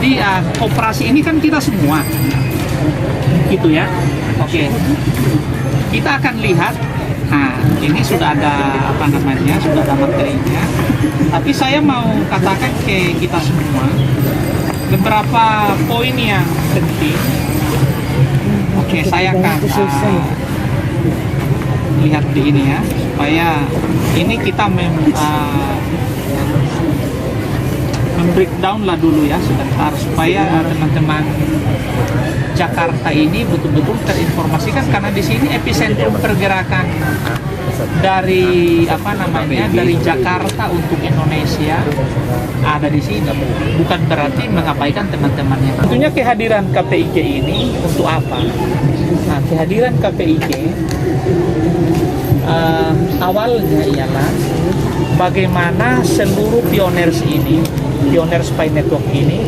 Jadi operasi ini kan kita semua, gitu ya. Oke, kita akan lihat. Nah, ini sudah ada apa namanya, sudah ada materinya. Tapi saya mau katakan ke kita semua beberapa poin yang penting. Oke, saya akan lihat di ini ya, supaya ini kita breakdown lah dulu ya sebentar, supaya teman-teman Jakarta ini betul-betul terinformasikan, karena di sini epicentrum pergerakan dari apa namanya, dari Jakarta untuk Indonesia ada di sini. Bukan berarti mengabaikan teman-temannya. Tentunya kehadiran KPIG ini untuk apa? Nah, kehadiran KPIG awalnya ialah bagaimana seluruh pioners ini, pioner Spy Network ini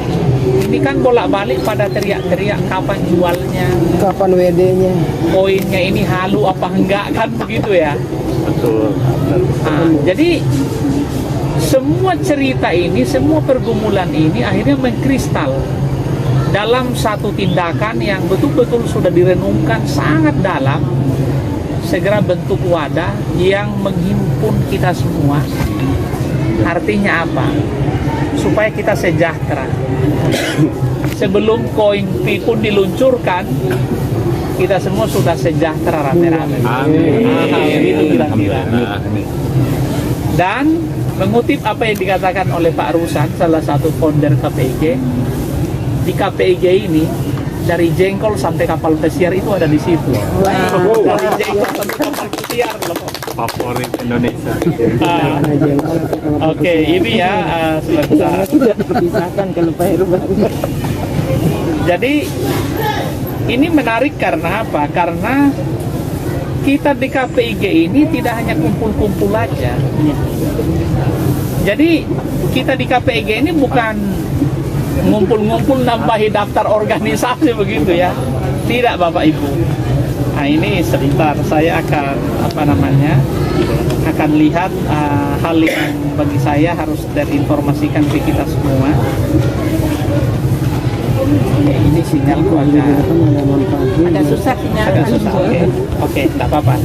kan bolak-balik pada teriak-teriak kapan jualnya, kapan WD-nya, koinnya ini halu apa enggak, kan begitu ya. Betul. Nah, jadi semua cerita ini, semua pergumulan ini akhirnya mengkristal dalam satu tindakan yang betul-betul sudah direnungkan sangat dalam. Segera bentuk wadah yang menghimpun kita semua. Artinya apa? Supaya kita sejahtera. Sebelum koin Pi pun diluncurkan, kita semua sudah sejahtera rame-rame. Itu kira-kira. Dan mengutip apa yang dikatakan oleh Pak Rusan, salah satu founder KPIG, di KPIG ini dari jengkol sampai kapal pesiar itu ada di situ. Dari jengkol sampai kapal pesiar loh. Favorit Indonesia. Oke, ini ya sebentar. pisahkan kalau Pak Heru. Jadi ini menarik karena apa? Karena kita di KPIG ini tidak hanya kumpul-kumpul aja. Jadi kita di KPIG ini bukan ngumpul-ngumpul nambahi daftar organisasi begitu ya. Tidak Bapak Ibu. Nah ini sebentar saya akan akan lihat hal yang bagi saya harus terinformasikan ke kita semua. Ini sinyalku agak susah sinyal. Agak susah. Oke, tidak apa-apa.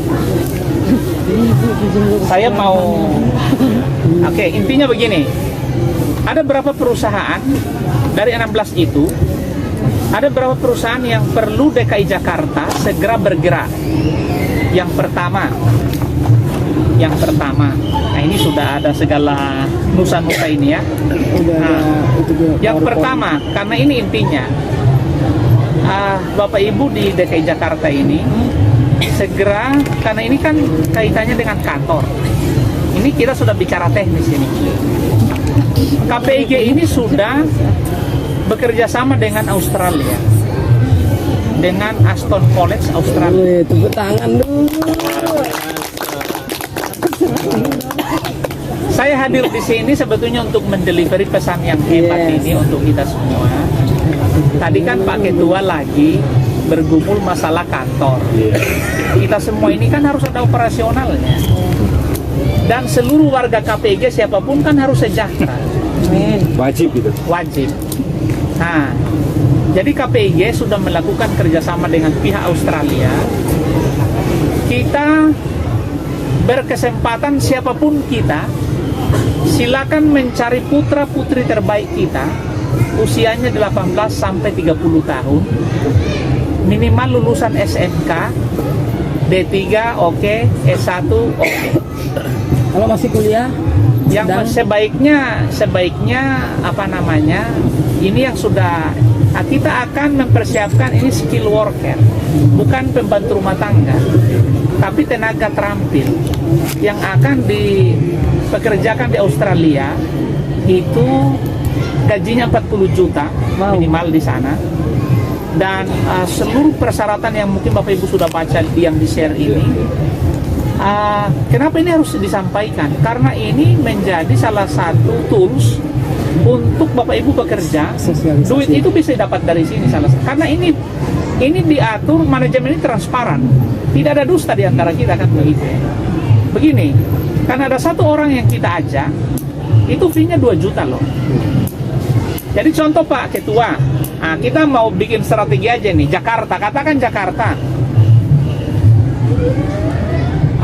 Saya mau intinya begini. Ada berapa perusahaan dari 16 itu, ada berapa perusahaan yang perlu DKI Jakarta segera bergerak. Yang pertama, nah ini sudah ada segala nusa-nusa ini ya. Yang pertama, karena ini intinya, Bapak Ibu di DKI Jakarta ini segera, karena ini kan kaitannya dengan kantor. Ini kita sudah bicara teknis ini. KPIG ini sudah bekerja sama dengan Australia, dengan Aston College Australia. Tepuk tangan dulu. Saya hadir di sini sebetulnya untuk mendelivery pesan yang hebat ini untuk kita semua. Tadi kan Pak Ketua lagi bergumul masalah kantor. Kita semua ini kan harus ada operasionalnya. Dan seluruh warga KPIG siapapun kan harus sejahtera. Wajib gitu. Wajib. Nah, jadi KPIG sudah melakukan kerjasama dengan pihak Australia. Kita berkesempatan siapapun kita, silakan mencari putra putri terbaik kita, usianya 18 sampai 30 tahun, minimal lulusan SMK, D3 oke, S1 oke. Kalau masih kuliah, yang sebaiknya ini yang sudah kita akan mempersiapkan ini skill worker, bukan pembantu rumah tangga, tapi tenaga terampil yang akan dipekerjakan di Australia. Itu gajinya 40 juta minimal di sana, dan seluruh persyaratan yang mungkin Bapak Ibu sudah baca yang di-share ini. Kenapa ini harus disampaikan? Karena ini menjadi salah satu tools untuk Bapak Ibu bekerja. Duit itu bisa dapat dari sini karena ini diatur, manajemen ini transparan, tidak ada dusta di antara kita kan begitu. Begini, karena ada satu orang yang kita ajak, itu fee-nya 2 juta loh. Jadi contoh Pak Ketua, nah, kita mau bikin strategi aja nih, Jakarta, katakan Jakarta.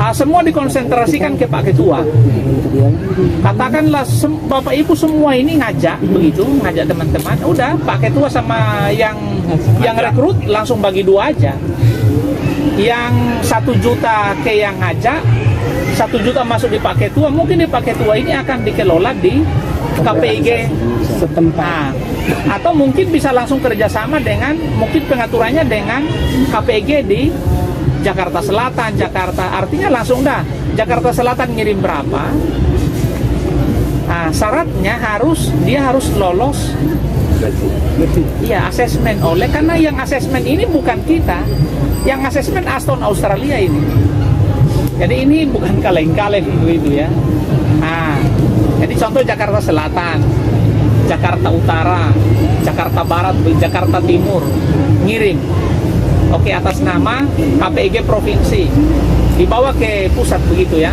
Semua dikonsentrasikan ke Pak Ketua. Katakanlah Bapak Ibu semua ini ngajak begitu, ngajak teman-teman. Udah Pak Ketua sama yang rekrut langsung bagi 2 aja. Yang 1 juta ke yang ngajak, 1 juta masuk di Pak Ketua. Mungkin di Pak Ketua ini akan dikelola di KPIG setempat. Atau mungkin bisa langsung kerjasama dengan, mungkin pengaturannya dengan KPIG di Jakarta Selatan, Jakarta, artinya langsung dah Jakarta Selatan ngirim berapa. Nah, syaratnya dia harus lolos iya asesmen karena yang asesmen ini bukan kita, yang asesmen Aston Australia ini. Jadi ini bukan kaleng-kaleng begitu ya. Nah, jadi contoh Jakarta Selatan, Jakarta Utara, Jakarta Barat, Jakarta Timur ngirim. Oke, atas nama KPIG provinsi dibawa ke pusat begitu ya.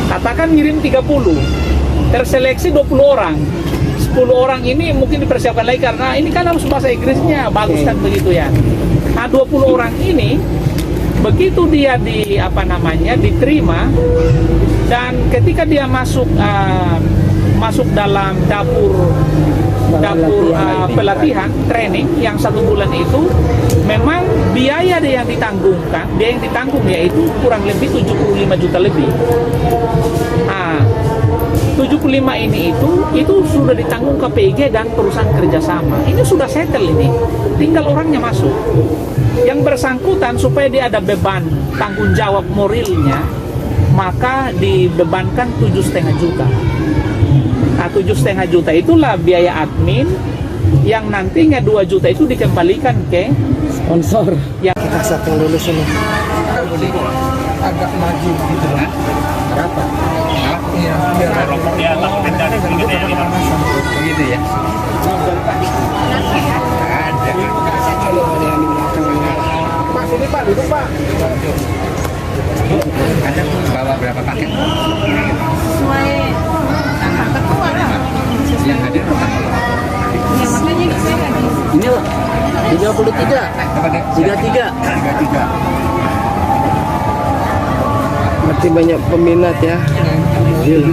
Katakan ngirim 30, terseleksi 20 orang, 10 orang ini mungkin dipersiapkan lagi karena ini kan harus bahasa Inggrisnya bagus kan begitu ya. Nah 20 orang ini begitu dia diterima, dan ketika dia masuk dalam dapur pelatihan training yang 1 bulan itu, memang biaya dia yang ditanggung yaitu kurang lebih 75 juta lebih. 75 ini itu sudah ditanggung KPIG dan perusahaan kerjasama. Ini sudah settle ini, tinggal orangnya masuk. Yang bersangkutan supaya dia ada beban tanggung jawab moralnya, maka dibebankan 7,5 juta. Nah, 7,5 juta itulah biaya admin yang nantinya 2 juta itu dikembalikan ke Sponsor. yang Kita setting dulu sini. Agak maju gitu loh. Berapa? Iya, biar Rokoknya lakukan dari begitu ya. Pak, sini Pak, duduk Pak. Ada bawa berapa paket? Sesuai sama ketua lah. Yang hadir Ya makanya saya tadi. Ini 33. 33. 33. Berarti banyak peminat ya. Iya.